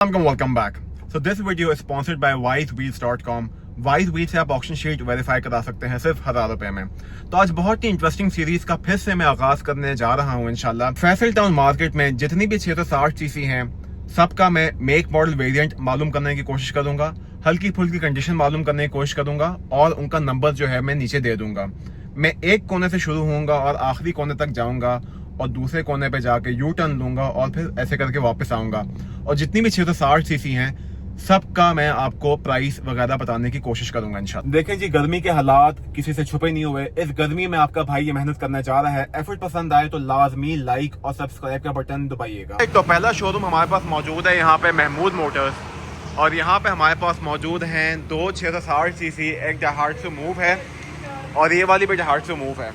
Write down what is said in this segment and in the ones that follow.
Welcome back. So this video is sponsored by wisewheels.com. Wise wheel से आप auction sheet verify करा सकते हैं सिर्फ 1000 रुपए में। तो आज बहुत ही इंटरेस्टिंग सीरीज का फिर से मैं आगाज करने जा रहा हूं इंशाल्लाह। फैसल टाउन मार्केट में जितनी भी 660 सीसी हैं सबका मैं मेक मॉडल वेरिएंट मालूम करने की कोशिश करूंगा, हल्की फुल्की कंडीशन मालूम करने की कोशिश करूंगा और उनका नंबर जो है मैं नीचे दे दूंगा। मैं एक कोने से शुरू होऊंगा और आखिरी कोने तक जाऊंगा और दूसरे कोने पे जाके यू टर्न लूंगा और फिर ऐसे करके वापस आऊंगा और जितनी भी 660 सीसी हैं सबका मैं आपको प्राइस वगैरह बताने की कोशिश करूंगा इंशाल्लाह। देखें जी, गर्मी के हालात किसी से छुपे नहीं हुए। इस गर्मी में आपका भाई ये मेहनत करना चाह रहा है। एफर्ट पसंद आए तो लाजमी लाइक और सब्सक्राइब का बटन दबाइएगा। तो पहला शोरूम हमारे पास मौजूद है यहाँ पे महमूद मोटर्स और यहाँ पे हमारे पास मौजूद हैं दो 660 सीसी, एक Daihatsu मूव है और ये वाली भी Daihatsu मूव है।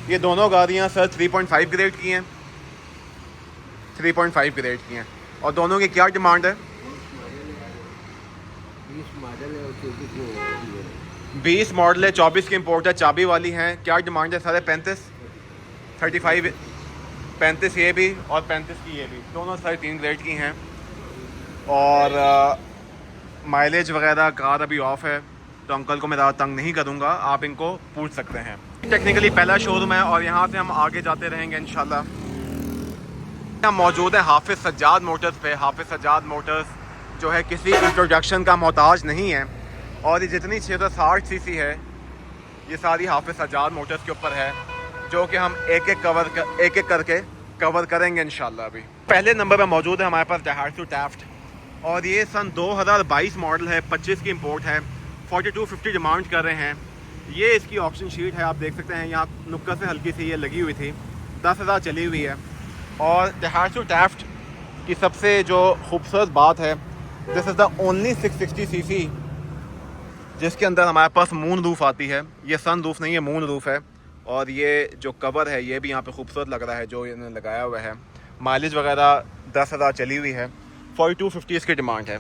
ये दोनों गाड़ियाँ सर 3.5 ग्रेड की हैं, 3.5 ग्रेड की हैं और दोनों की क्या डिमांड है? 20 मॉडल है, 24 की इंपोर्ट है, चाबी वाली हैं। क्या डिमांड है? सारे 35 35 ये भी और 35 की ये भी, दोनों सारे 3 ग्रेड की हैं और माइलेज वगैरह कार अभी ऑफ है तो अंकल को मैं ज़्यादा तंग नहीं करूँगा, आप इनको पूछ सकते हैं। टेक्निकली पहला शोरूम है और यहाँ से हम आगे जाते रहेंगे इंशाल्लाह। हम मौजूद है हाफिज सज्जाद मोटर्स पे। हाफिज सज्जाद मोटर्स जो है किसी इंट्रोडक्शन का मोहताज नहीं है और ये जितनी 660 सीसी है ये सारी हाफिज सज्जाद मोटर्स के ऊपर है, जो कि हम एक एक करके कवर करेंगे इंशाल्लाह। अभी पहले नंबर पे मौजूद है हमारे पास Daihatsu Taft और ये सन 2022 मॉडल है, 25 की इंपोर्ट है, 4250 डिमांड कर रहे हैं। ये इसकी ऑप्शन शीट है, आप देख सकते हैं यहाँ नुक्कड़ से हल्की सी ये लगी हुई थी, 10,000 चली हुई है। और Daihatsu Taft की सबसे जो खूबसूरत बात है, this is the only 660 CC जिसके अंदर हमारे पास मून रूफ आती है। ये सन रूफ नहीं है, मून रूफ है और ये जो कवर है ये भी यहाँ पे खूबसूरत लग रहा है जो इन्होंने लगाया हुआ है। माइलेज वगैरह 10,000 चली हुई है, 4250 इसकी डिमांड है।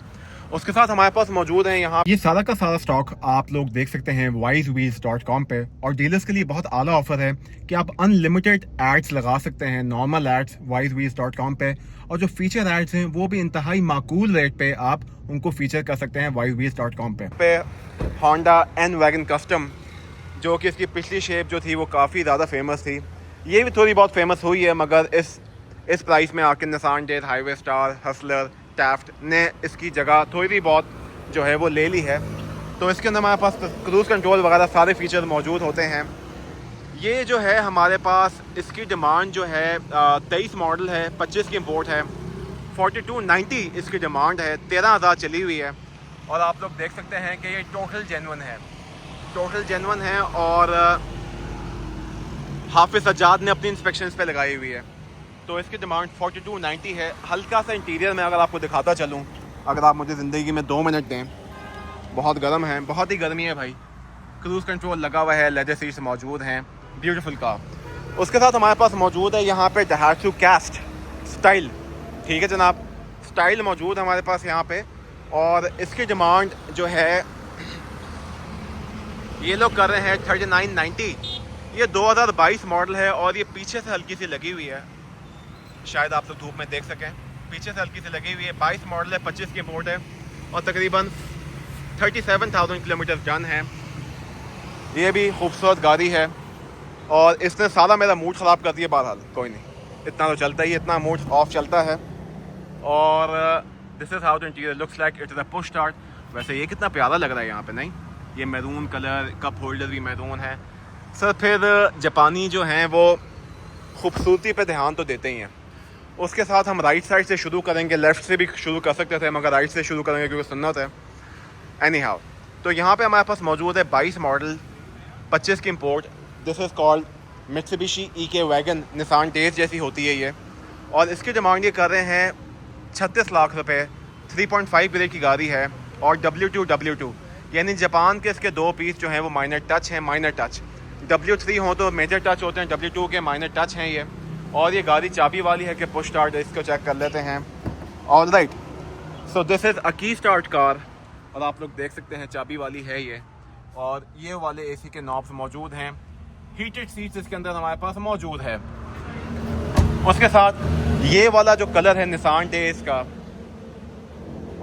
उसके साथ हमारे पास मौजूद है यहाँ ये सारा का सारा स्टॉक आप लोग देख सकते हैं wisewheels.com पे और डीलर्स के लिए बहुत आला ऑफर है कि आप अनलिमिटेड एड्स लगा सकते हैं, नॉर्मल एड्स wisewheels.com पे, और जो फीचर एड्स हैं वो भी इंतहाई माकूल रेट पे आप उनको फीचर कर सकते हैं wisewheels.com पे। Honda N-Wagon कस्टम जो कि इसकी पिछली शेप जो थी वो काफ़ी ज़्यादा फेमस थी, ये भी थोड़ी बहुत फेमस हुई है मगर इस प्राइस में आके Nissan days, highway star, Hustler, Taft ने इसकी जगह थोड़ी बहुत जो है वो ले ली है। तो इसके अंदर हमारे पास क्रूज़ कंट्रोल वगैरह सारे फीचर मौजूद होते हैं। ये जो है हमारे पास इसकी डिमांड जो है 23 मॉडल है, 25 की इंपोर्ट है, 4290 इसकी डिमांड है, 13,000 चली हुई है और आप लोग देख सकते हैं कि ये टोटल जेन्युइन है और हाफिज सज्जाद ने अपनी इंस्पेक्शन पे लगाई हुई है। तो इसकी डिमांड 4290 है। हल्का सा इंटीरियर में अगर आपको दिखाता चलूँ, अगर आप मुझे ज़िंदगी में 2 मिनट दें, बहुत गर्म है, बहुत ही गर्मी है भाई। क्रूज़ कंट्रोल लगा हुआ है, लेदर सीट्स मौजूद हैं, ब्यूटीफुल कार। उसके साथ हमारे पास मौजूद है यहाँ पे Daihatsu Cast स्टाइल, ठीक है जनाब, स्टाइल मौजूद है हमारे पास यहाँ पे और इसकी डिमांड जो है ये लोग कर रहे हैं 3990। ये 2022 मॉडल है और ये पीछे से हल्की सी लगी हुई है, शायद आप लोग धूप में देख सकें, पीछे से हल्की सी लगी हुई है। 22 मॉडल है, 25 की इंपोर्ट है और तकरीबन 37,000 किलोमीटर डन है। ये भी खूबसूरत गाड़ी है और इसने सारा मेरा मूड ख़राब कर दिया। बहरहाल कोई नहीं, इतना तो चलता ही, इतना मूड ऑफ चलता है। और this is how the interior looks like, it is a push start. वैसे ये कितना प्यारा लग रहा है यहाँ पे, नहीं? ये मैरून कलर, कप होल्डर भी मैरून है सर। फिर जापानी जो हैं वो खूबसूरती पे ध्यान तो देते ही हैं। उसके साथ हम राइट साइड से शुरू करेंगे, लेफ़्ट से भी शुरू कर सकते थे मगर राइट से शुरू करेंगे क्योंकि सुन्नत है। एनी हाउ, तो यहाँ पे हमारे पास मौजूद है 22 मॉडल, 25 की import. This is called Mitsubishi EK wagon, Nissan days जैसी होती है ये और इसकी डिमांड ये कर रहे हैं 36 लाख रुपए। 3.5 ग्रेड की गाड़ी है और W2 यानी जापान के इसके 2 पीस जो हैं वो माइनर टच हैं, माइनर टच। W3 हो तो मेजर टच होते हैं, W2 के माइनर टच हैं ये। और ये गाड़ी चाबी वाली है कि पुश स्टार्ट है, इसको चेक कर लेते हैं। All right, so this is a की स्टार्ट कार और आप लोग देख सकते हैं चाबी वाली है ये और ये वाले AC के नॉब्स मौजूद हैं। हीटेड सीट्स इसके अंदर हमारे पास मौजूद है। उसके साथ ये वाला जो कलर है निसान डेज का,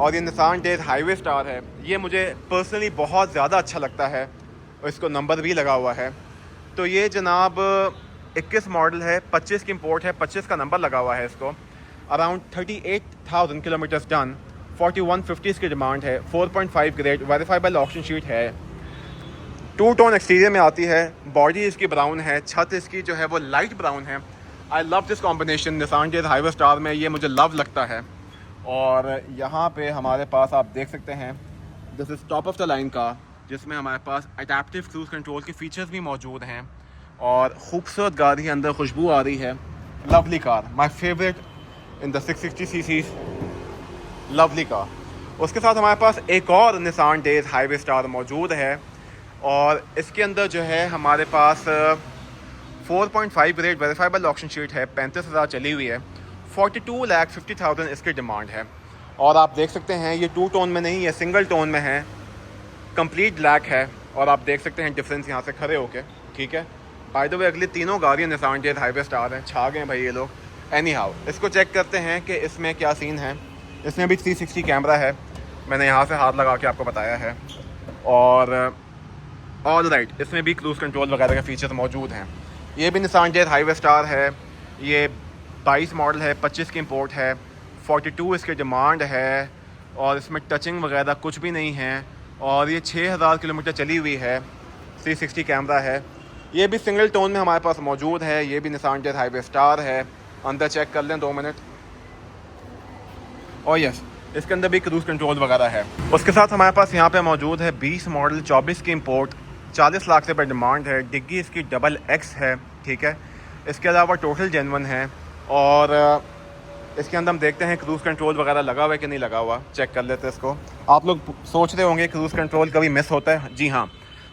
और ये निसान डेज हाईवे स्टार है। ये मुझे पर्सनली बहुत ज़्यादा अच्छा लगता है और इसको नंबर भी लगा हुआ है। तो ये जनाब 21 मॉडल है, 25 की इंपोर्ट है, 25 का नंबर लगा हुआ है इसको। अराउंड 38,000 किलोमीटर्स डन, 4150 इसकी डिमांड है, 4.5 ग्रेड, वेरीफाइबल ऑप्शन शीट है, 2 टोन एक्सटीरियर में आती है, बॉडी इसकी ब्राउन है, छत इसकी जो है वो लाइट ब्राउन है। I love this combination Nissan days highway star में, ये मुझे लव लगता है। और यहाँ पे हमारे पास आप देख सकते हैं this is top of the line का, जिसमें हमारे पास अडेप्टिव क्रूज कंट्रोल के फीचर्स भी मौजूद हैं और खूबसूरत गाड़ी अंदर खुशबू आ रही है। Lovely car, my favourite in the 660 CC, lovely car. उसके साथ हमारे पास एक और निसान डेज हाईवे स्टार मौजूद है और इसके अंदर जो है हमारे पास 4.5 ग्रेड वेरीफाइबल ऑप्शन शीट है, 35,000 चली हुई है, 42,50,000 इसकी डिमांड है। और आप देख सकते हैं ये 2 टोन में नहीं है, सिंगल टोन में है, कंप्लीट ब्लैक है। और आप देख सकते हैं डिफरेंस यहाँ से खड़े होके, ठीक है। बाय द वे अगली तीनों गाड़ियाँ निसान डेज हाईवे स्टार हैं, छा गए भाई ये लोग। एनी हाउ, इसको चेक करते हैं कि इसमें क्या सीन है। इसमें भी 360 कैमरा है, मैंने यहाँ से हाथ लगा के आपको बताया है। और ऑल राइट, इसमें भी क्रूज़ कंट्रोल वगैरह के फीचर्स मौजूद हैं। ये भी निसान डेज हाईवे स्टार है, ये 22 मॉडल है, 25 की इंपोर्ट है, 42 इसकी डिमांड है और इसमें टचिंग वगैरह कुछ भी नहीं है और ये 6,000 किलोमीटर चली हुई है, 360 कैमरा है। ये भी सिंगल टोन में हमारे पास मौजूद है, ये भी निसान डेज हाईवे स्टार है। अंदर चेक कर लें 2 मिनट। और यस, इसके अंदर भी क्रूज़ कंट्रोल वगैरह है। उसके साथ हमारे पास यहाँ पे मौजूद है 20 मॉडल, 24 की इंपोर्ट, 40 लाख से पर डिमांड है। डिग्गी इसकी XX है, ठीक है। इसके अलावा टोटल जेन्युइन है और इसके अंदर हम देखते हैं क्रूज़ कंट्रोल वगैरह लगा हुआ है कि नहीं लगा हुआ, चेक कर लेते हैं इसको। आप लोग सोच रहे होंगे क्रूज़ कंट्रोल कभी मिस होता है। जी हाँ,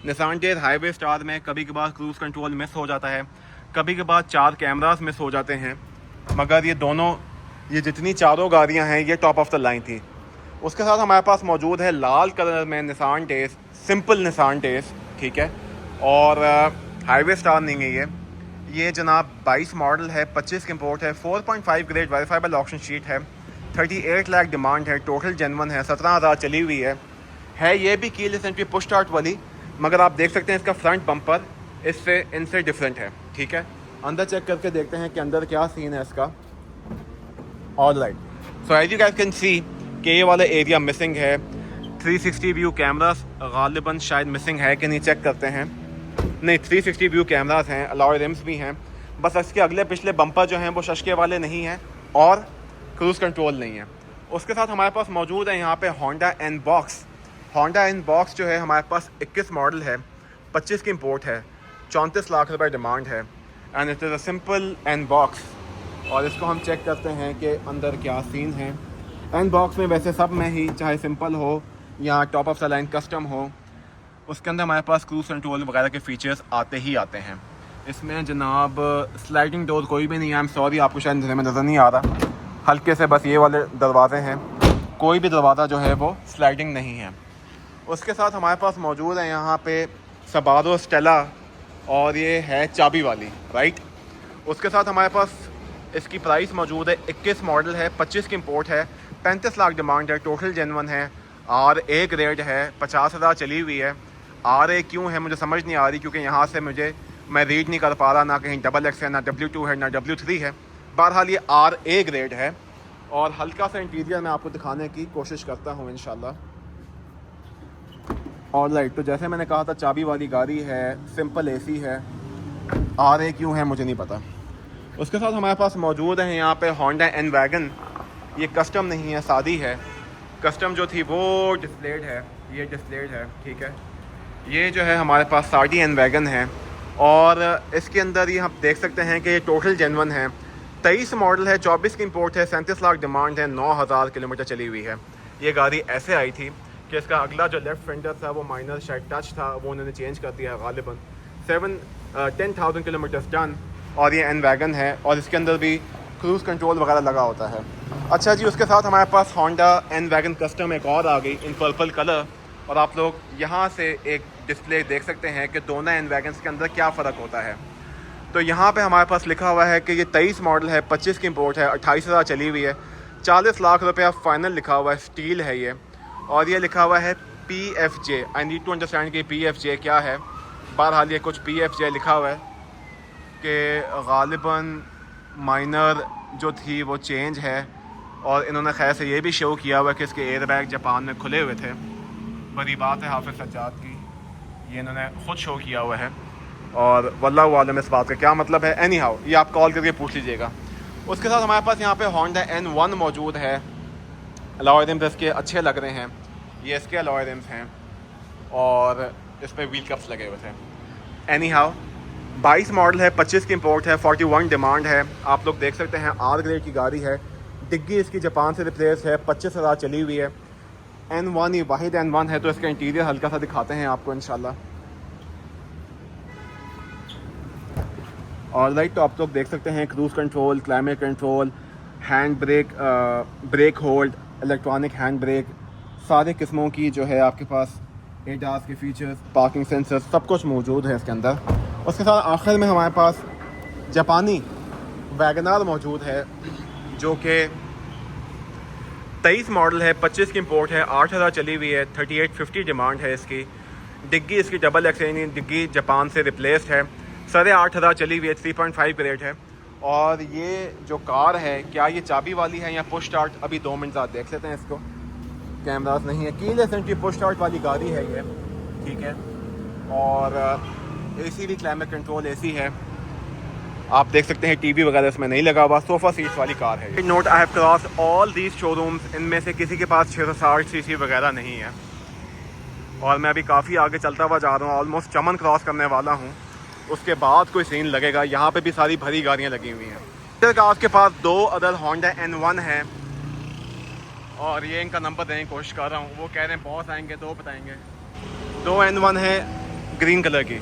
निसान डेज हाईवे स्टार में कभी कभार क्रूज़ कंट्रोल मिस हो जाता है, कभी कभार 4 कैमरास मिस हो जाते हैं, मगर ये दोनों, ये जितनी चारों गाड़ियाँ हैं ये टॉप ऑफ द लाइन थी। उसके साथ हमारे पास मौजूद है लाल कलर में Nissan days, simple Nissan days, ठीक है। और हाईवे स्टार नहीं है ये जनाब 22 मॉडल है, 25 की इंपोर्ट है, 4.5 ग्रेड वेरीफाइबल ऑप्शन शीट है, 38 लाख डिमांड है, टोटल जेन्युइन है, 17,000 चली हुई है। ये भी कीलेस एंट्री पुश स्टार्ट वाली, मगर आप देख सकते हैं इसका फ्रंट बम्पर इससे इनसे डिफरेंट है, ठीक है। अंदर चेक करके देखते हैं कि अंदर क्या सीन है इसका। All right, so as you guys can see कि ये वाला एरिया मिसिंग है। 360 व्यू कैमरास गालिबन शायद मिसिंग है कि नहीं, चेक करते हैं। नहीं, 360 व्यू कैमरास हैं, अलॉय रिम्स भी हैं, बस इसके अगले पिछले बम्पर जो हैं वो शशके वाले नहीं हैं और क्रूज़ कंट्रोल नहीं है। उसके साथ हमारे पास मौजूद है यहाँ पे Honda N box. Honda N box जो है हमारे पास 21 मॉडल है, 25 की इंपोर्ट है, 34 लाख रुपए डिमांड है and it is a simple N box. और इसको हम चेक करते हैं कि अंदर क्या सीन है। एन बॉक्स में वैसे सब में ही, चाहे सिंपल हो या top of the line custom हो, उसके अंदर हमारे पास क्रूज़ कंट्रोल वगैरह के फ़ीचर्स आते ही आते हैं। इसमें जनाब स्लाइडिंग डोर कोई भी नहीं है, आई एम सॉरी आपको शायद नज़र नहीं आ रहा, हल्के से बस ये वाले दरवाजे हैं, कोई भी दरवाज़ा जो है वो स्लाइडिंग नहीं है। उसके साथ हमारे पास मौजूद है यहाँ पे सबारो स्टेला और ये है चाबी वाली, राइट। उसके साथ हमारे पास इसकी प्राइस मौजूद है, 21 मॉडल है, 25 की इंपोर्ट है, 35 लाख डिमांड है, टोटल जेन्युइन है, RA ग्रेड है, 50,000 चली हुई है। RA क्यों है मुझे समझ नहीं आ रही, क्योंकि यहाँ से मैं रीड नहीं कर पा रहा, ना कहीं XX है, ना W2 है, ना W3 है। बहरहाल ये RA ग्रेड है और हल्का सा इंटीरियर मैं आपको दिखाने की कोशिश करता हूँ इंशाल्लाह। ऑल राइट, तो जैसे मैंने कहा था चाबी वाली गाड़ी है, सिंपल AC है, RA क्यों है मुझे नहीं पता। उसके साथ हमारे पास मौजूद है यहाँ पे होंडा एन वैगन। ये कस्टम नहीं है, सादी है। कस्टम जो थी वो डिस्प्लेड है, ये डिस्प्लेड है, ठीक है। ये जो है हमारे पास सादी एन वैगन है और इसके अंदर ये हम देख सकते हैं कि ये टोटल जेन्युइन है। 23 मॉडल है, 24 की इंपोर्ट है, 37 लाख डिमांड है, 9,000 किलोमीटर चली हुई है। ये गाड़ी ऐसे आई थी कि इसका अगला जो लेफ़्ट फेंडर था वो माइनर शायद टच था, वो उन्होंने चेंज कर दिया है गालिबन। 10,000 किलोमीटर डन और ये एन वैगन है और इसके अंदर भी क्रूज़ कंट्रोल वगैरह लगा होता है। अच्छा जी, उसके साथ हमारे पास होंडा एन वैगन कस्टम एक और आ गई इन पर्पल कलर और आप लोग यहाँ से एक डिस्प्ले देख सकते हैं कि दोनों एन वैगन्स के अंदर क्या फ़र्क होता है। तो यहाँ पे हमारे पास लिखा हुआ है कि ये 23 मॉडल है, 25 की इंपोर्ट है, 28,000 चली हुई है, 40 लाख रुपया फ़ाइनल लिखा हुआ है, स्टील है ये, और ये लिखा हुआ है PFJ। I need to understand कि PFJ क्या है। बहरहाल ये कुछ PFJ लिखा हुआ है कि ग़ालिबन माइनर जो थी वो चेंज है, और इन्होंने खैर से ये भी शो किया हुआ है कि इसके एयरबैग जापान में खुले हुए थे। बड़ी बात है हाफिज़ सज्जाद की, ये इन्होंने ख़ुद शो किया हुआ है, और वल्लाहु आलम इस बात का क्या मतलब है। एनी हाउ ये आप कॉल करके पूछ लीजिएगा। उसके साथ हमारे पास यहाँ पे होंडा N1 मौजूद है। अलॉय रिम्स इसके अच्छे लग रहे हैं, ये इसके अलॉय रिम्स हैं, और इस पर व्हील कप्स लगे हुए थे। एनी हाउ 22 मॉडल है, 25 की इम्पोर्ट है, 41 डिमांड है। आप लोग देख सकते हैं आर ग्रेड की गाड़ी है, डिग्गी इसकी जापान से रिप्लेस है, 25,000 चली हुई है। N1 ही वाहिद N1 है, तो इसका इंटीरियर हल्का सा दिखाते हैं आपको इंशाल्लाह। और राइट, तो आप लोग देख सकते हैं cruise control, climate control, hand brake, brake hold, electronic hand brake, सारे किस्मों की जो है आपके पास ADAS के फीचर्स, पार्किंग सेंसर, सब कुछ मौजूद है इसके अंदर। उसके साथ आखिर में हमारे पास जापानी वैगनार मौजूद है, जो कि 23 मॉडल है, 25 की इम्पोर्ट है, 8,000 चली हुई है, 3850 डिमांड है इसकी। डिग्गी इसकी डबल एक्सेनी डिग्गी जापान से रिप्लेस्ड है, 8,500 चली हुई है, 3.5 की रेट है। और ये जो कार है, क्या ये चाबी वाली है या पुश स्टार्ट? अभी 2 मिनट बाद देख लेते हैं इसको, कैमरास नहीं है। कीलेस एंट्री पुश स्टार्ट वाली गाड़ी है ये, ठीक है। और AC भी क्लाइमेट कंट्रोल AC है, आप देख सकते हैं TV वगैरह इसमें नहीं लगा हुआ, सोफ़ा सीट्स वाली कार है। Note, I have cross all these showrooms, इनमें से किसी के पास 660 cc वगैरह नहीं है, और मैं अभी काफ़ी आगे चलता हुआ जा रहा हूँ, ऑलमोस्ट चमन क्रॉस करने वाला हूँ, उसके बाद कोई सीन लगेगा। यहाँ पे भी सारी भरी गाड़ियाँ लगी हुई हैं। इधर का आपके पास 2 अदर होंडा N1 है, और ये इनका नंबर देने की कोशिश कर रहा हूँ। वो कह रहे हैं बॉस आएंगे तो बताएंगे। 2 N1 है ग्रीन कलर की।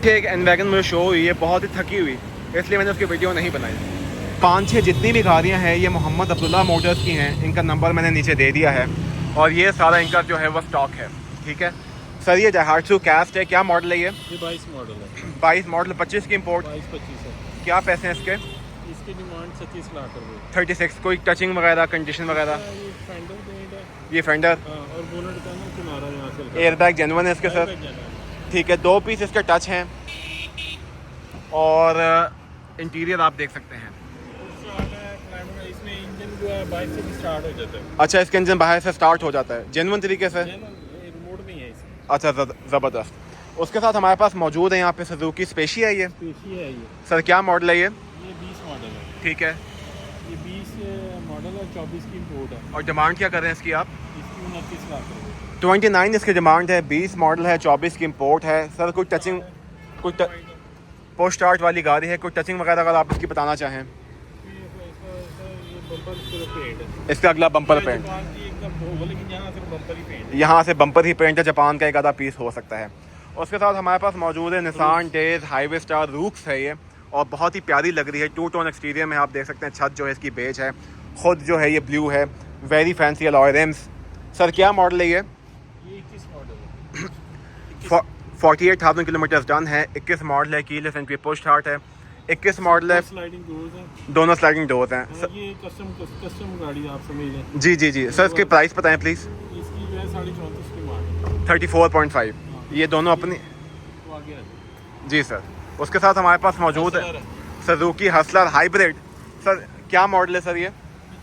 एक एनवैगन मुझे शो हुई है, बहुत ही थकी हुई, इसलिए मैंने उसकी वीडियो नहीं बनाई। 5-6 जितनी भी गाड़ियाँ हैं ये मोहम्मद अब्दुल्ला मोटर्स की हैं, इनका नंबर मैंने नीचे दे दिया है, और ये सारा इनका जो है वो स्टॉक है, ठीक है सर। ये डाइहाट्सू कैस्ट है, क्या मॉडल है ये? 22 मॉडल है। 22 मॉडल, 25 की इम्पोर्ट। 22-25 है। क्या पैसे हैं इसके? इसकी डिमांड 36 लाख रुपए। 36। कोई टचिंग वगैरह, कंडीशन वगैरह? ये फेंडर पेंट है, ये फेंडर, और बोनट का ना किनारा यहाँ से एयरबैग जेन्युइन है इसके सर, ठीक है। 2 पीस इसके टच हैं, और इंटीरियर आप देख सकते हैं। इसमें इंजन जो है बाइक से भी स्टार्ट हो जाता है। अच्छा, इसका इंजन बाहर से स्टार्ट हो जाता है जेन्युइन तरीके से? रिमोट नहीं है इसमें। अच्छा, ज़बरदस्त। उसके साथ हमारे पास मौजूद है यहाँ पे सुजुकी स्पेशी है ये। स्पेशी है ये। सर क्या मॉडल है ये? ये 20 मॉडल है, ठीक है। ये 20 मॉडल है, 24 की इम्पोर्ट है। और डिमांड क्या कर रहे हैं इसकी आप? इसकी 29 लाख रुपए। 29 इसकी डिमांड है, 20 मॉडल है, 24 की इम्पोर्ट है। सर कोई टचिंग, कोई पोस्ट स्टार्ट वाली गाड़ी है, कोई टचिंग वगैरह अगर आप इसकी बताना चाहें? इसका अगला बम्पर पेंट, यहाँ से बम्पर ही पेंट है, जापान का एक आधा पीस हो सकता है। उसके साथ हमारे पास मौजूद है Nissan days highway star rooks है ये, और बहुत ही प्यारी लग रही है। 2 टोन एक्सटीरियर में आप देख सकते हैं, छत जो है इसकी बेज है, खुद जो है ये ब्लू है, very fancy alloy RIMS. Sir क्या मॉडल है ये? 21 मॉडल है। 48,000 किलोमीटर डन है, 21 मॉडल है, कीलेस एंट्री पुश स्टार्ट है, 21 मॉडल है, स्लाइडिंग डोर्स हैं, दोनों स्लाइडिंग डोर्स हैं। ये कस्टम गाड़ी आप समझ लें। जी सर, इसकी प्राइस बताएं प्लीज़। इसकी जो है 34.5 की मार्क, 34.5, ये दोनों अपनी। तो आगे आ जाए। जी सर। उसके साथ हमारे पास मौजूद है सुजुकी हसलर हाइब्रिड। सर क्या मॉडल है सर ये?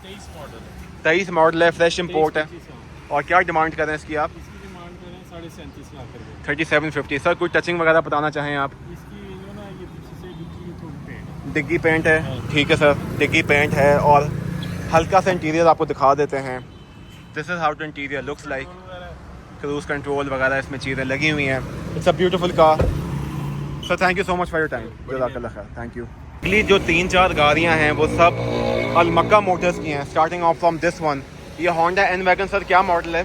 23 मॉडल है। 23 मॉडल है, फ्रेश इम्पोर्ट है, 23-25 और क्या डिमांड कर रहे हैं इसकी आप? इसकी डिमांड करें 37.5 लाख रुपए। 3750। सर कोई टचिंग वगैरह बताना चाहें आप? इसकी जो ना ये पीछे से डिग्गी डिग्गी पेंट है, ठीक है सर, डिग्गी पेंट है, और हल्का सा इंटीरियर आपको दिखा देते हैं। This is how to interior looks like. Cruise control वगैरह इसमें चीज़ें लगी हुई हैं। It's a beautiful car. Sir thank you so much for your time, जज़ाकल्लाह खैर, थैंक यू। अगली जो 3-4 गाड़ियाँ हैं वो सब अलमक्का मोटर्स की हैं, starting of from this one. ये होंडा एनवैगन सर क्या मॉडल है?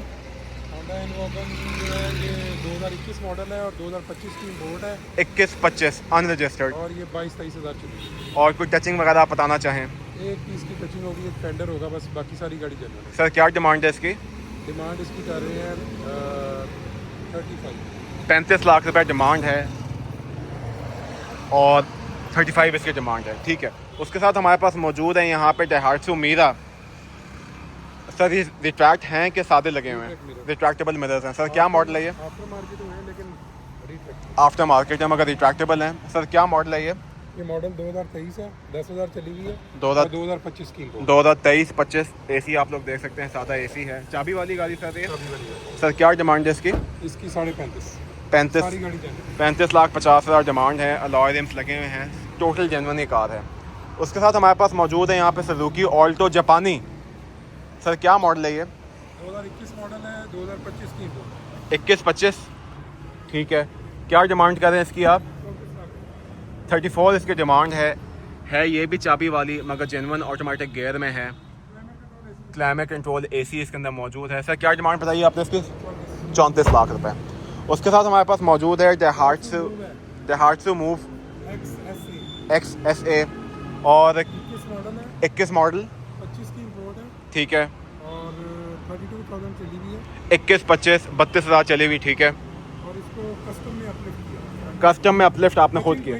होंडा एनवैगन जो है ये 2021 मॉडल है, और 2025 की इम्पोर्ट है, 21-25 अनरजिस्टर्ड, और ये 22-23 हज़ार चली। और कोई टचिंग वगैरह आप बताना चाहें? एक पीस की टचिंग होगी, एक फेंडर होगा, बस बाकी सारी गाड़ी जनरल है। सर क्या डिमांड है इसकी? डिमांड इसकी कर रहे हैं 35। 35 लाख रुपए डिमांड है, और 35 इसकी डिमांड है, ठीक है। उसके साथ हमारे पास मौजूद है यहाँ पे डाइहाट्सू मीरा। सर ये रिट्रैक्ट हैं कि सादे लगे हुए Retract हैं? mirror। रिट्रैक्टेबल मिरर्स हैं सर। क्या मॉडल है ये? आफ्टर मार्केट में है लेकिन रिट्रैक्ट। आफ्टर मार्केट है मगर रिट्रैक्टेबल हैं सर। क्या मॉडल है ये मॉडल 2023 है, 10,000 चली हुई है। 2025 की इम्पोर्ट। 2023-25 एसी आप लोग देख सकते हैं, सादा एसी है। चाबी वाली गाड़ी सर ये? चाबी वाली है। सर क्या डिमांड है इसकी? इसकी 35.5। 35 सारी गाड़ी चाहिए। 35,50,000 डिमांड है। अलॉय रिम्स लगे हुए हैं, टोटल जेन्युइन ही कार है। उसके साथ हमारे पास मौजूद है यहाँ पे सुजुकी ऑल्टो जापानी। सर क्या मॉडल है ये? 2021 मॉडल है, 2025 की इम्पोर्ट। 21-25 ठीक है। क्या डिमांड कर रहे हैं इसकी आप? 34 इसकी डिमांड है ये भी चाबी वाली मगर जेन्युइन ऑटोमेटिक गियर में है। क्लाइमेट कंट्रोल एसी इसके अंदर मौजूद है। सर क्या डिमांड बताइए आपने इसकी? 34 लाख रुपए। उसके साथ हमारे पास मौजूद है दहात्सु मूव XSA और 21 मॉडल है, 21 मॉडल 25 की इम्पोर्ट है ठीक है। और 32,000 चली हुई है 21-25 32,000 चली हुई ठीक है। और इसको कस्टम में अपलिफ्ट किया। कस्टम में अपलिफ्ट आपने खुद किया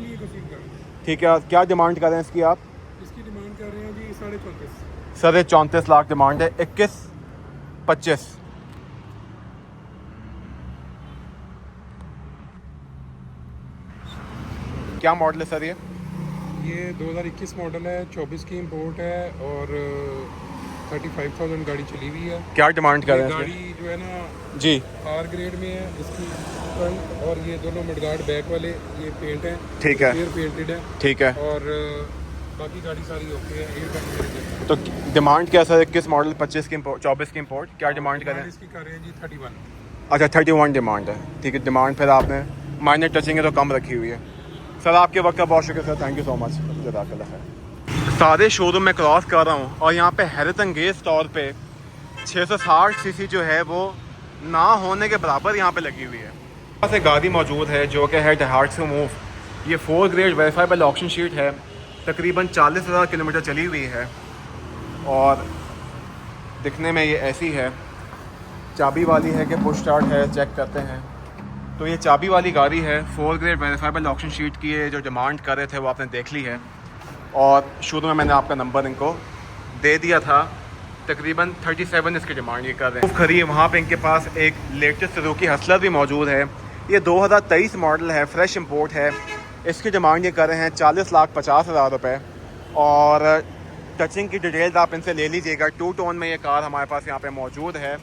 ठीक है। क्या डिमांड कर रहे हैं इसकी आप? इसकी डिमांड कर रहे हैं जी 34.5। सर 34 लाख डिमांड है। 21-25 क्या मॉडल है सर ये 2021 मॉडल है, 24 की इम्पोर्ट है और 35,000 गाड़ी चली हुई है। क्या डिमांड कर ये रहे हैं गाड़ी जो है ना जी? आर ग्रेड में है। इसकी फ्रंट और ये दोनों मडगार्ड बैक वाले ये पेंट है, ठीक है। एयर पेंटेड है ठीक है। और बाकी गाड़ी सारी ओके है, एयर कंडीशनर। तो डिमांड क्या सर? 21 मॉडल 25 की इम्पोर्ट 24 की इम्पोर्ट क्या डिमांड कर रहे हैं? इसकी कर रहे हैं जी 31। अच्छा 31 डिमांड है ठीक है। डिमांड फिर आपने माइनर टचिंग है तो कम रखी हुई है। सर आपके वक्त का बहुत शुक्रिया sir, thank you so much. जज़ाकल्लाह खैर। सारे शोरूम में क्रॉस कर रहा हूँ और यहाँ पे हैरत अंगेज़ तौर पे 660 सीसी जो है वो ना होने के बराबर यहाँ पे लगी हुई है। यहाँ से गाड़ी मौजूद है जो कि है दहात्सु मूव। ये 4 ग्रेड वेरीफाइबल ऑक्शन शीट है, तकरीबन 40,000 किलोमीटर चली हुई है और दिखने में ये ऐसी है। चाबी वाली है कि पुश स्टार्ट है, चेक करते हैं। तो ये चाबी वाली गाड़ी है, 4 ग्रेड वेरीफाइबल ऑक्शन शीट की है। जो डिमांड कर रहे थे वो आपने देख ली है और शुरू में मैंने आपका नंबर इनको दे दिया था। तकरीबन 37 इसकी डिमांड ये कर रहे हैं। खरी वहाँ पे इनके पास एक लेटेस्ट सुजुकी हसलर भी मौजूद है। ये 2023 मॉडल है, फ्रेश इंपोर्ट है। इसकी डिमांड ये कर रहे हैं 40,50,000 रुपये और टचिंग की डिटेल्स आप इनसे ले लीजिएगा। 2 टोन में ये कार हमारे पास यहाँ पे मौजूद है।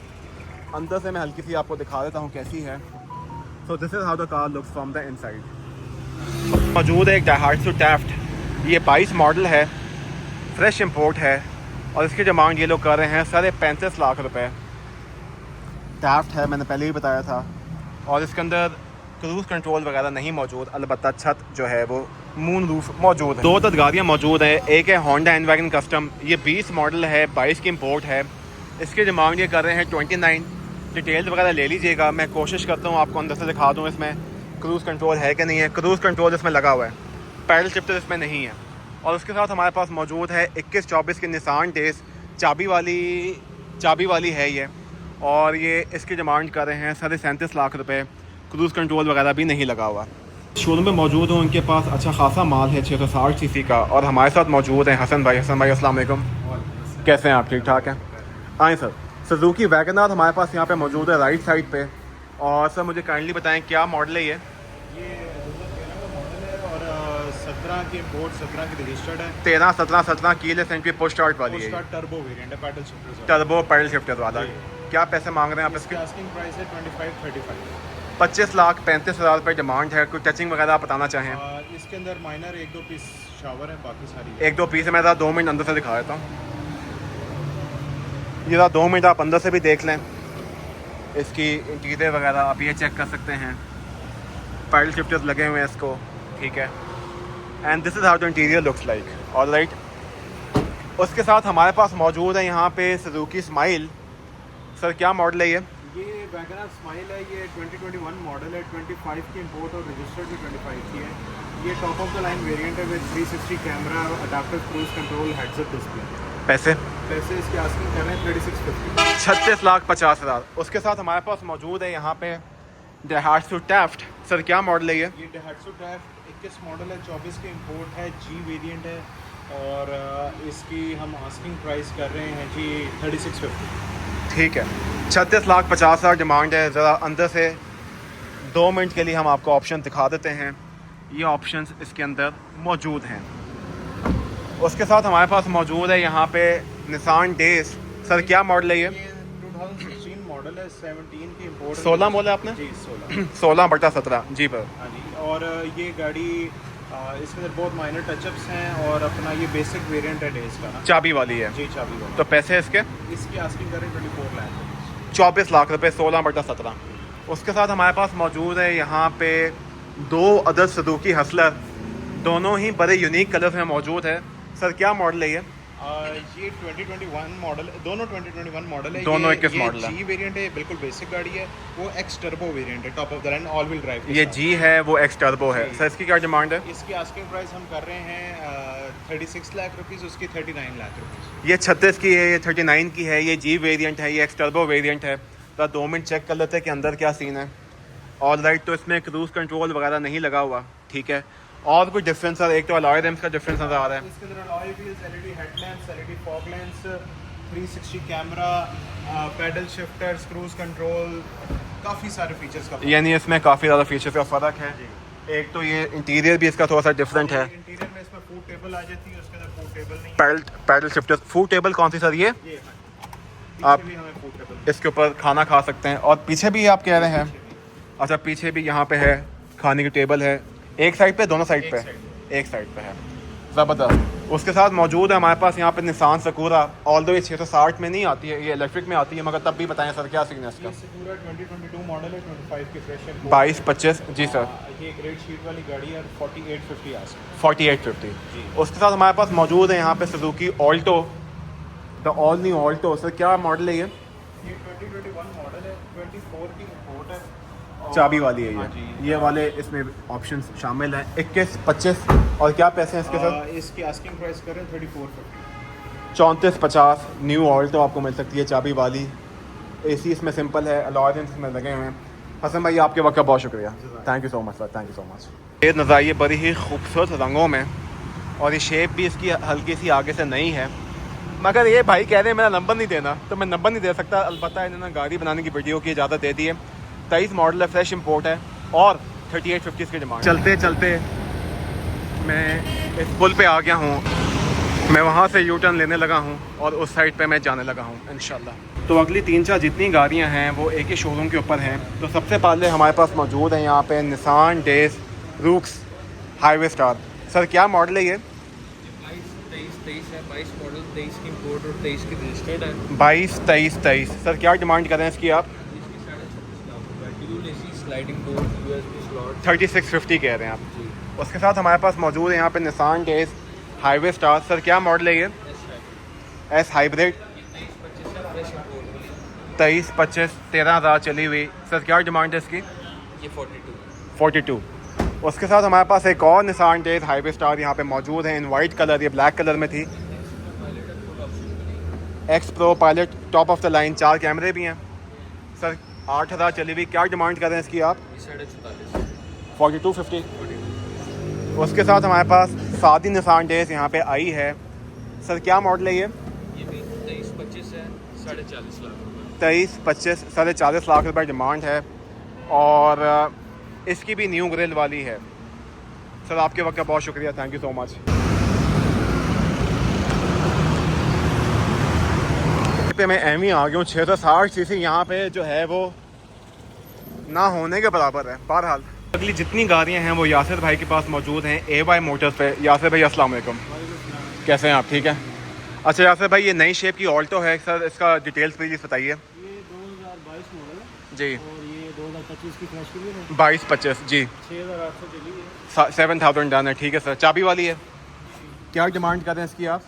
अंदर से मैं हल्की सी आपको दिखा देता हूँ कैसी है। So this is how the car looks from the inside. मौजूद है एक दहात्सु टैफ्ट, ये 22 मॉडल है, फ्रेश इंपोर्ट है और इसकी डिमांड ये लोग कर रहे हैं 35.5 लाख रुपए। टैफ्ट है, मैंने पहले ही बताया था। और इसके अंदर क्रूज़ कंट्रोल वगैरह नहीं मौजूद, अलबत्ता छत जो है वो मून रूफ मौजूद है। 2 गाड़ियाँ मौजूद हैं। एक है होंडा एनवैगन कस्टम, ये 20 मॉडल है, 22 की इंपोर्ट है। इसकी डिमांड ये कर रहे हैं 29। डिटेल्स वगैरह ले लीजिएगा। मैं कोशिश करता हूँ आपको अंदर से दिखा दूँ इसमें क्रूज़ कंट्रोल है कि नहीं है। क्रूज़ कंट्रोल इसमें लगा हुआ है, पैडल शिफ्टर इसमें नहीं है। और उसके साथ हमारे पास मौजूद है 21-24 की निसान डेज, चाबी वाली है ये और ये इसकी डिमांड कर रहे हैं 37.5 लाख रुपए। क्रूज़ कंट्रोल वगैरह भी नहीं लगा हुआ। शोरूम में मौजूद हूँ, उनके पास अच्छा खासा माल है 660 सीसी का। और हमारे साथ मौजूद हैं हसन भाई। हसन भाई अस्सलाम वालेकुम, कैसे हैं आप? ठीक ठाक हैं? आए सर। सुजुकी वैगनआर हमारे पास यहाँ पे मौजूद है राइट साइड पे। और सर मुझे काइंडली बताएं क्या मॉडल है ये? 2013 का मॉडल है और 17 की इम्पोर्ट, 17 की रजिस्टर्ड है। 13-17 कीलेस एंट्री पुश स्टार्ट वाली है। उसका टर्बो वेरिएंट है, pedal shifter. Turbo pedal shifter वाला। क्या पैसे मांग रहे हैं आप इसके? आस्किंग प्राइस है 25-35। 25,35,000 रुपये डिमांड है। कोई टचिंग वगैरह आप बताना चाहें? इसके अंदर माइनर 1-2 पीस शावर है, बाकी सारी 1-2 पीस है। मैं ज़रा 2 मिनट अंदर से दिखा देता हूँ। ये ज़रा 2 मिनट आप अंदर से भी देख लें। इसकी इंटीरियर वगैरह आप ये चेक कर सकते हैं। पैडल शिफ्टर्स लगे हुए हैं इसको, ठीक है। And this is how the interior looks like. Alright, उसके साथ हमारे पास मौजूद है यहाँ पे सुजुकी स्माइल। सर क्या मॉडल है ये? वैगनआर स्माइल है, ये 2021 मॉडल है, 25 की इम्पोर्ट और रजिस्टर्ड भी 25 की है। ये top of the line variant है with 360 camera, adaptive cruise control, headset display. पैसे इसकी आस्किंग कर रहे हैं 3650। 36,50,000। उसके साथ हमारे पास मौजूद है यहाँ पे दहात्सु टैफ्ट। सर क्या मॉडल है ये? ये दहात्सु टैफ्ट 21 मॉडल है, 24 की इम्पोर्ट है, जी वेरिएंट है। और इसकी हम आस्किंग प्राइस कर रहे हैं जी 3650। ठीक है, 36,50,000 डिमांड है। ज़रा अंदर से 2 मिनट के लिए हम आपको ऑप्शन दिखा देते हैं। ये ऑप्शंस इसके अंदर मौजूद हैं। उसके साथ हमारे पास मौजूद है यहाँ पे निसान डेज। सर क्या मॉडल है ये? 2016 मॉडल है, 17 की इम्पोर्ट। 16 बोला आपने? जी 16। 16/17 जी पर। हाँ जी, और ये गाड़ी इसके अंदर बहुत माइनर टचअप्स हैं और अपना ये बेसिक वेरिएंट है डेज का ना। चाबी वाली है जी चाबी वाला। तो पैसे इसके इसकी आस्किंग करें 24 लाख। 24 लाख रुपए, 16/17। उसके साथ हमारे पास मौजूद है यहाँ पे 2 अदर सुजुकी हसलर, दोनों ही बड़े यूनिक कलर्स में मौजूद है। सर क्या मॉडल है ये? ये 2021 मॉडल, दोनों 2021 मॉडल है। दोनों ये 21 मॉडल है। जी वेरिएंट है, बिल्कुल बेसिक गाड़ी है। वो एक्स टर्बो वेरिएंट है, top of the line all wheel drive. ये जी है, वो एक्स टर्बो है। सर इसकी क्या डिमांड है? इसकी आस्किंग प्राइस हम कर रहे हैं 36 लाख रुपीज़, उसकी 39 लाख रुपीज़। ये 36 की है, ये 39 की है। ये जी वेरिएंट है, ये एक्स टर्बो वेरिएंट है। तो 2 मिनट चेक कर लेते हैं कि अंदर क्या सीन है। ऑल राइट, तो इसमें क्रूज कंट्रोल वगैरह नहीं लगा हुआ, ठीक है। और कोई डिफरेंस है? एक तो अलॉय रिम्स का डिफरेंस नज़र आ रहा है। इसके अंदर alloy wheels, LED headlamps, LED fog lamps, 360 camera, pedal shifter, cruise control, काफ़ी सारे फीचर्स का। यानी इसमें काफ़ी ज़्यादा फीचर्स का फ़र्क है। एक तो ये इंटीरियर भी इसका थोड़ा सा डिफरेंट है। इंटीरियर में इसमें फूड टेबल आ जाती है, उसके अंदर फूड टेबल नहीं है। Pedal shifter. फूड टेबल कौन सी सर ये? ये आप भी हमें फूड टेबल। इसके ऊपर खाना खा सकते हैं। और पीछे भी आप कह रहे हैं? अच्छा, पीछे भी यहाँ पे है खाने की टेबल है। एक साइड पे, दोनों साइड पे? एक साइड पे है। ज़बरदस्त। उसके साथ मौजूद है हमारे पास यहाँ पे निसान सकूरा। ऑल्दो ये 660 में नहीं आती है, ये इलेक्ट्रिक में आती है, मगर तब भी बताएं सर क्या सीन है इसका? ये सकूरा 2022 मॉडल है, 25 की फ्रेश है। 22-25 जी सर। ये ग्रेड शीट वाली गाड़ी है, 4850 आस्किंग। 4850। उसके साथ हमारे पास मौजूद है यहाँ पे Suzuki Alto, the all new Alto. Sir क्या मॉडल है ये? ये 2021 मॉडल है, 24 की इम्पोर्ट है। चाबी वाली है हाँ ये? जी। ये वाले इसमें ऑप्शंस शामिल हैं। 21-25। और क्या पैसे हैं इसके सर? इसकी आस्किंग प्राइस करें 3450। 3450 न्यू ऑल्टो आपको मिल सकती है, चाबी वाली। एसी इसमें सिंपल है, अलॉयंस में लगे हुए हैं। हसन भाई आपके वक्त का बहुत शुक्रिया, thank you so much sir, thank you so much. ये नज़ारिए बड़ी ही खूबसूरत रंगों में, और ये शेप भी इसकी हल्की सी आगे से नहीं है। मगर ये भाई कह रहे हैं मेरा नंबर नहीं देना, तो मैं नंबर नहीं दे सकता। अलबत्ता इन्होंने गाड़ी बनाने की वीडियो की इजाज़त दे दी है। 23 मॉडल है, फ्रेश इंपोर्ट है, और 3850 की डिमांड। चलते चलते मैं इस पुल पे आ गया हूँ। मैं वहाँ से यू टर्न लेने लगा हूँ और उस साइड पे मैं जाने लगा हूँ इंशाल्लाह। तो अगली 3-4 जितनी गाड़ियाँ हैं वो एक ही शोरूम के ऊपर हैं। तो सबसे पहले हमारे पास मौजूद है यहाँ पे Nissan days rooks highway star. Sir क्या मॉडल है ये? 22 है, 22 मॉडल, 23 की इम्पोर्ट और 23 की रजिस्टर्ड है। 22, 23। सर क्या डिमांड कर रहे हैं इसकी आप? इसकी 36.5 लाख रुपए, dual AC, sliding door, USB slot. 3650 कह रहे हैं आप। जी, उसके साथ हमारे पास मौजूद है यहाँ पे Nissan days highway star. Sir क्या मॉडल है ये? S hybrid. 23-25 है, फ्रेश इम्पोर्ट वाली। 23-25, 13,000 चली हुई। सर क्या डिमांड है इसकी? ये 42। 42। उसके साथ हमारे पास एक और निसान डेज हाईवे स्टार यहाँ पे मौजूद है इन वाइट कलर, ये ब्लैक कलर में थी। X pro pilot, top of the line, 4 कैमरे भी हैं। सर 8,000 चली हुई, क्या डिमांड कर रहे हैं इसकी आप? ये 44.5। 4250। उसके साथ हमारे पास सादी निसान डेज यहाँ पे आई है। सर क्या मॉडल है ये? ये भी 23-25 है, 40.5 लाख रुपए। 23-25, 40.5 लाख रुपए डिमांड है, और इसकी भी न्यू ग्रिल वाली है। सर आपके वक्त का बहुत शुक्रिया, थैंक यू सो मच। पे मैं एम ही आ गया हूँ। 660 सीसी यहाँ पे जो है वो ना होने के बराबर है। बहरहाल अगली जितनी गाड़ियाँ हैं वो यासिर भाई के पास मौजूद हैं AY मोटर्स पे। यासिर भाई अस्सलाम वालेकुम, कैसे हैं आप? ठीक है। अच्छा यासिर भाई, ये नई शेप की ऑल्टो है, सर इसका डिटेल्स प्लीज बताइए। ये 2022 मॉडल है जी। और ये 2025 की फ्रेश की है। 22-25 जी। 6800 चली है। 7000 डन है, ठीक है सर। चाबी वाली है? क्या डिमांड कर रहे हैं इसकी आप?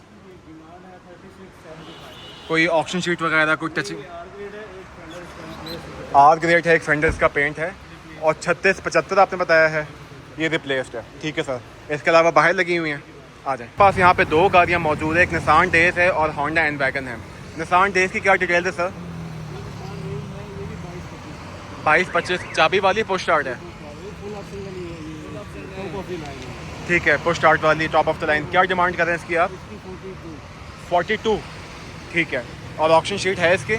डिमांड है 3675। कोई ऑप्शन शीट वगैरह कोई टचिंग? आर ग्रेड है, एक फेंडर स्टैंड आर ग्रेड है, एक फेंडर इसका पेंट है, और 3675 आपने बताया है, ये रिप्लेस्ड है, ठीक है सर। इसके अलावा बाहर लगी हुई हैं, आ जाए। पास यहाँ पे 2 गाड़ियाँ मौजूद है, एक निसान डेज है और होंडा एन वैगन है। निसान डेज की क्या डिटेल है सर? 22-25, चाबी वाली पुश स्टार्ट है। ठीक है, पुश स्टार्ट वाली टॉप ऑफ द लाइन। क्या डिमांड कर रहे हैं इसकी आप? 42। ठीक है, और ऑप्शन शीट है इसकी?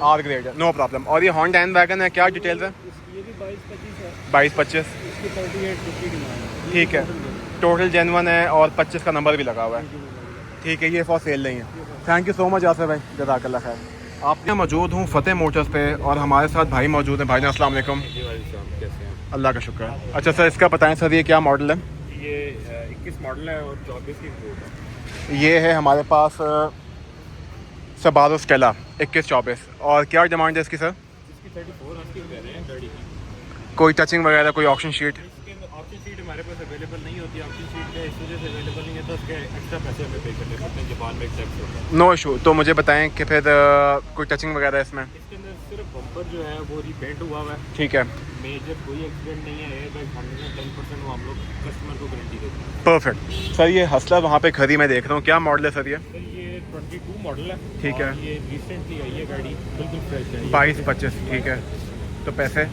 आर ग्रेड है, नो प्रॉब्लम। और ये हॉन्डा एन वैगन है, क्या डिटेल्स है? ये भी 22-25 है, 22-25। इसकी 38-50 डिमांड। ठीक है, टोटल जेनवन है और 25 का नंबर भी लगा हुआ है। ठीक है, ये फॉर सेल नहीं है। Thank you so much Asif भाई, जज़ाकल्लाह खैर। आप यहाँ मौजूद हूँ फ़तेह मोटर्स पे और हमारे साथ भाई मौजूद हैं। भाई अस्सलाम वालेकुम। अल्लाह का शुक्र है। अच्छा सर, इसका बताएं सर, ये क्या मॉडल है? ये 21 मॉडल है और 24 की इंपोर्ट है। ये है हमारे पास सबारो स्टेला 21-24। और क्या डिमांड है इसकी सर? इसकी 34 आपकी कह रहे हैं, 30 की। कोई टचिंग वगैरह, कोई ऑप्शन शीट? इसके ऑप्शन शीट हमारे पास अवेलेबल नहीं होती। ऑप्शन शीट का इस वजह से अवेलेबल नहीं है तो उसके एक्स्ट्रा पैसे हमें पे करने पड़ते हैं, जापान में एक टैक्स होता है। No issue. तो मुझे बताएं कि फिर कोई टचिंग वगैरह है इसमें? इसके अंदर सिर्फ बम्पर जो है वो रीपेंट हुआ हुआ है। ठीक है, मेजर कोई एक्सीडेंट नहीं है। एयरबैग 110% वो हम लोग कस्टमर को गारंटी देते हैं। परफेक्ट। सर ये हसलर वहाँ पे खड़ी मैं देख रहा हूँ, क्या मॉडल है सर ये? सर ये 22 मॉडल है। ठीक है। और ये रिसेंटली आई है गाड़ी, बिल्कुल फ्रेश है। 22-25। ठीक है, तो पैसे?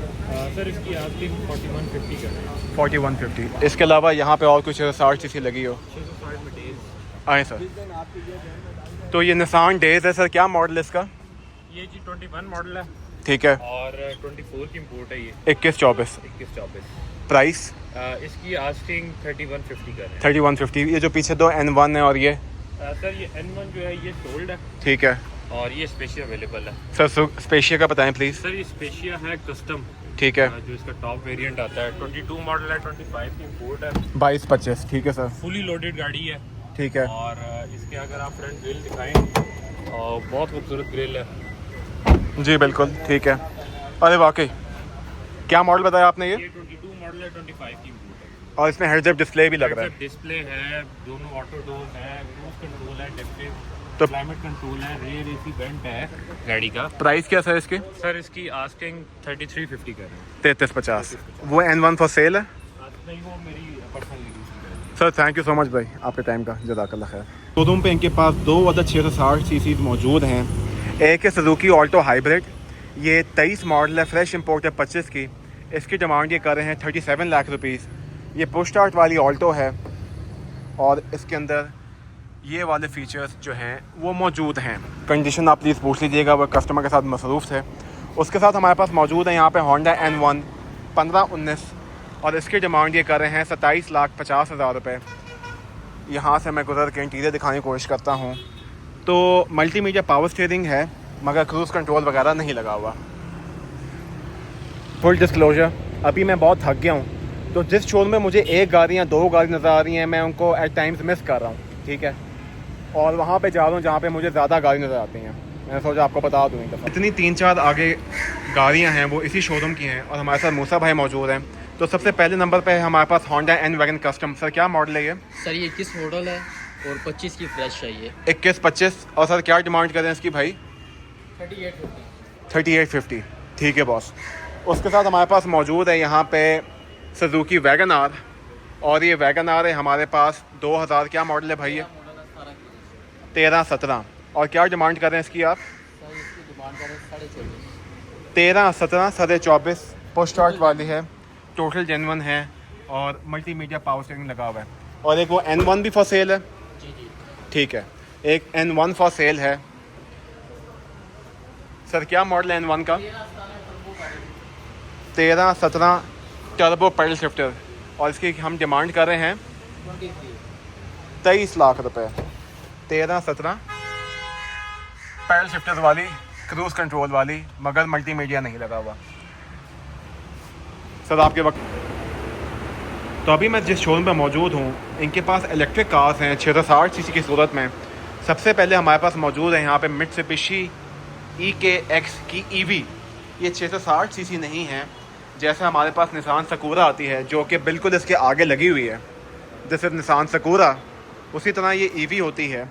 सर इसकी आस्किंग 4150 कर रहे हैं। 4150। इसके अलावा यहाँ पे और कुछ 60 सीसी लगी हो? 660 में डेज। आए सर। तो ये निसान डेज है सर, क्या मॉडल है इसका? ये जी 21 मॉडल है ठीक है, और 24 की इंपोर्ट है। ये 21-24। 21-24। प्राइस? इसकी आस्किंग 3150 कर रहे हैं। 3150। ये जो पीछे दो N1 है और ये? सर ये N1 जो है ये सोल्ड है ठीक है और ये स्पेशिया अवेलेबल है। सर। स्पेशिया का बताएं प्लीज़। सर ये स्पेशिया है कस्टम, ठीक है, जो इसका टॉप वेरिएंट आता है। 22 मॉडल है, 25 की इंपोर्ट है, 22-25। ठीक है सर। फुली लोडेड गाड़ी है। ठीक है, और इसके अगर आप फ्रंट ग्रिल दिखाएं और बहुत खूबसूरत ग्रिल है। जी बिल्कुल ठीक है। अरे वाकई, क्या मॉडल बताया आपने ये? ये 22 मॉडल है, 25 की इंपोर्ट है। और इसमें हेड्स अप डिस्प्ले भी लग रहा है। डिस्प्ले है, दोनों ऑटो डोर है, क्रूज कंट्रोल है, डेप्टिव तो क्लाइमेट कंट्रोल है, रेयर एसी वेंट है गाड़ी का। प्राइस क्या सर इसकी? सर इसकी आस्किंग 3350 कर रहे हैं। 3350। वो N1 फॉर सेल है? नहीं, वो मेरी पर्सनल यूज है। Sir thank you so much भाई आपके टाइम का, जज़ाकल्लाह खैर। शोरूम पे इनके पास दो अदर 660 सीसी मौजूद हैं। एक है सुजुकी ऑल्टो हाइब्रिड, ये 23 मॉडल है, फ्रेश इंपोर्ट है 25 की। इसकी डिमांड ये कर रहे हैं 37 लाख रुपीज़। ये पुश स्टार्ट वाली ऑल्टो है और इसके अंदर ये वाले फीचर्स जो हैं वो मौजूद हैं। कंडीशन आप प्लीज़ पूछ लीजिएगा, वो कस्टमर के साथ मसरूफ़ थे। उसके साथ हमारे पास मौजूद है यहाँ पे होंडा N1 1519 और इसकी डिमांड ये कर रहे हैं 27,50,000 रुपये। यहाँ से मैं गुजर के इंटीरियर दिखाने की कोशिश करता हूँ तो मल्टीमीडिया पावर स्टीयरिंग है मगर क्रूज़ कंट्रोल वगैरह नहीं लगा हुआ। फुल डिस्क्लोजर, अभी मैं बहुत थक गया हूँ तो जिस शोरूम में मुझे एक गाड़ी या दो गाड़ी नज़र आ रही हैं मैं उनको एट टाइम्स मिस कर रहा हूँ, ठीक है, और वहाँ पे जा रहा हूँ जहाँ पे मुझे ज़्यादा गाड़ी नज़र आती हैं। मैंने सोचा आपको बता दूँ। इतनी 3-4 आगे गाड़ियाँ हैं वो इसी शोरूम की हैं और हमारे साथ मूसा भाई मौजूद हैं। तो सबसे पहले नंबर पे है हमारे पास Honda N wagon custom. Sir क्या मॉडल है ये? सर ये 21 मॉडल है और 25 की फ्रेश चाहिए। 21-25। और सर क्या डिमांड करें इसकी भाई? 3850। 3850। ठीक है बॉस। उसके साथ हमारे पास मौजूद है यहाँ पे सुजुकी वैगन आर और ये वैगन आर है हमारे पास 2000 क्या मॉडल है भाई ये? 13-17। और क्या डिमांड कर रहे हैं इसकी आप? सर इसकी डिमांड करें 24.5। 13-17 24 पुश स्टार्ट वाली है, टोटल जेन्युइन है और मल्टीमीडिया पावर स्टीयरिंग लगा हुआ है। और एक वो N1 भी फॉर सेल है? जी जी। ठीक है, एक N1 फॉर सेल है। सर क्या मॉडल है N1 का? 13-17 टर्बो पैडल शिफ्टर और इसकी हम डिमांड कर रहे हैं 23 लाख रुपए। 13-17 पैडल शिफ्टर वाली, क्रूज कंट्रोल वाली, मगर मल्टीमीडिया नहीं लगा हुआ। सर आपके वक्त तो अभी मैं जिस शोरूम पे मौजूद हूँ इनके पास इलेक्ट्रिक कार्स हैं 660 सीसी की सूरत में। सबसे पहले हमारे पास मौजूद है यहाँ पे मित्सुबिशी EKX की EV। ये 660 सीसी नहीं है जैसे हमारे पास निसान सकूरा आती है जो कि बिल्कुल इसके आगे लगी हुई है। जैसे निसान सकूरा उसी तरह ये EV होती है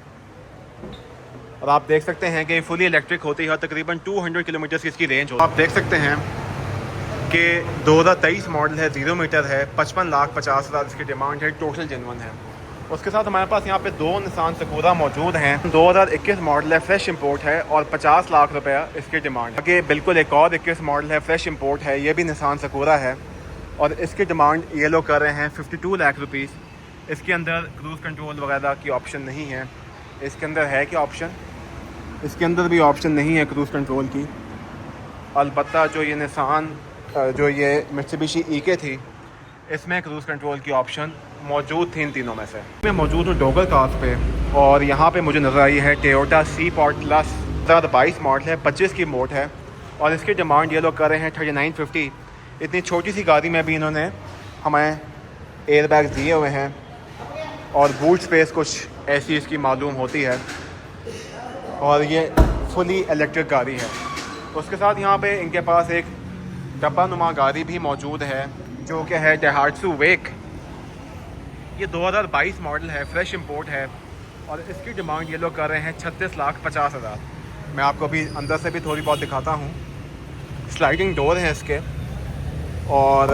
और आप देख सकते हैं कि फुली इलेक्ट्रिक होती है और तकरीबन 200 किलोमीटर की इसकी रेंज हो। आप देख सकते हैं कि 2023 मॉडल है, 0 मीटर है, 55,50,000 इसकी डिमांड है, टोटल जेन्युइन है। उसके साथ हमारे पास यहाँ पे दो निसान सकूरा मौजूद हैं। 2021 मॉडल है, फ्रेश इंपोर्ट है और 50 लाख रुपया इसकी डिमांड है। आगे बिल्कुल एक और 21 मॉडल है, फ्रेश इंपोर्ट है, ये भी निसान सकूरा है और इसकी डिमांड ये लोग कर रहे हैं 52 लाख रुपीस। इसके अंदर क्रूज़ कंट्रोल वगैरह की ऑप्शन नहीं है। इसके अंदर है क्या ऑप्शन? इसके अंदर भी ऑप्शन नहीं है क्रूज़ कंट्रोल की। अलबत्ता जो ये निसान जो ये मित्सुबिशी इके थी, इसमें क्रूज़ कंट्रोल की ऑप्शन मौजूद थी इन तीनों में से। मैं मौजूद हूँ डोगल कार्स पे और यहाँ पे मुझे नज़र आई है टोयोटा सी पोर्ट प्लस 2022 मॉडल है, 25 की मोट है और इसकी डिमांड ये लोग कर रहे हैं 3950। इतनी छोटी सी गाड़ी में भी इन्होंने हमें एयर बैग दिए हुए हैं और बूट स्पेस कुछ ऐसी इसकी मालूम होती है और ये फुली इलेक्ट्रिक गाड़ी है। उसके साथ यहाँ पे इनके पास एक डब्बा नुमा गाड़ी भी मौजूद है जो कि है डेहाट्सू वेक। ये 2022 मॉडल है, फ्रेश इंपोर्ट है और इसकी डिमांड ये लोग कर रहे हैं 36,50,000। मैं आपको अभी अंदर से भी थोड़ी बहुत दिखाता हूँ। स्लाइडिंग डोर है इसके और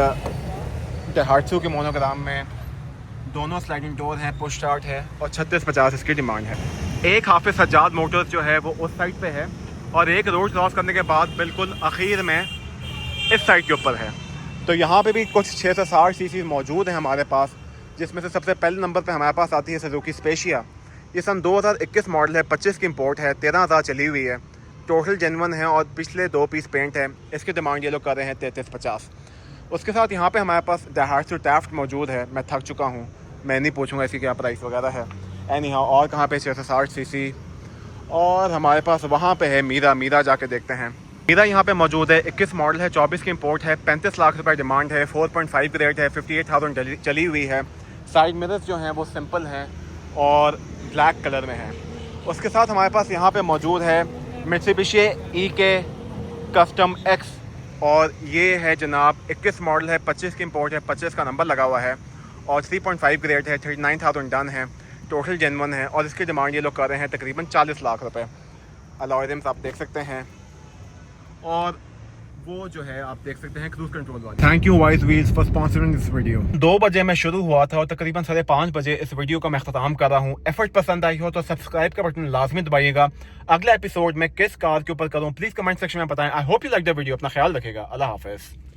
डेहाट्सू के मोनोग्राम में दोनों स्लाइडिंग डोर हैं, पुश स्टार्ट है और 36,50 इसकी डिमांड है। एक हाफिज़ सज्जाद मोटर्स जो है वो उस साइड पे है और एक रोड क्रॉस करने के बाद बिल्कुल आखिर में इस साइड के ऊपर है। तो यहाँ पे भी कुछ 660 सीसी मौजूद हैं हमारे पास, जिसमें से सबसे पहले नंबर पे हमारे पास आती है सुजुकी स्पेशिया। ये सन 2021 मॉडल है, 25 की इंपोर्ट है, 13,000 चली हुई है, टोटल जेन्युइन है और पिछले 2 पीस पेंट है। इसकी डिमांड ये लोग कर रहे हैं 33,50। उसके साथ यहाँ पे हमारे पास डेहाट्सू टैफ्ट मौजूद है। मैं थक चुका हूँ, मैं नहीं पूछूंगा इसकी क्या प्राइस वगैरह है। एनी हाउ, और कहाँ पे 660 सीसी और हमारे पास वहाँ पे है मीरा जाके देखते हैं। मीरा यहाँ पे मौजूद है, 21 मॉडल है, 24 की इंपोर्ट है, 35 लाख रुपए डिमांड है, 4.5 ग्रेड है, 58,000 चली हुई है। साइड मिरर्स जो हैं वो सिंपल हैं और ब्लैक कलर में है। उसके साथ हमारे पास यहाँ पे मौजूद है मित्सुबिशी इके कस्टम एक्स और ये है जनाब 21 मॉडल है, 25 की इंपोर्ट है, 25 का नंबर लगा हुआ है और 3.5 ग्रेड है, 39,000 डन है, टोटल जेन्युइन है और इसकी डिमांड ये लोग कर रहे हैं तकरीबन 40 लाख रुपए। अलॉय रिम्स आप देख सकते हैं और वो जो है आप देख सकते हैं क्रूज कंट्रोल वाली। Thank you wise wheels for sponsoring this video. 2 बजे मैं शुरू हुआ था और तकरीबन 5:30 बजे इस वीडियो का मैं अख्ताम कर रहा हूँ। एफर्ट पसंद आई हो तो सब्सक्राइब का बटन लाजमी दबाइएगा। अगला एपिसोड में किस कार के ऊपर करूँ प्लीज कमेंट सेक्शन में बताएं। I hope you like the video. अपना ख्याल रखेगा। अल्लाह हाफिज़।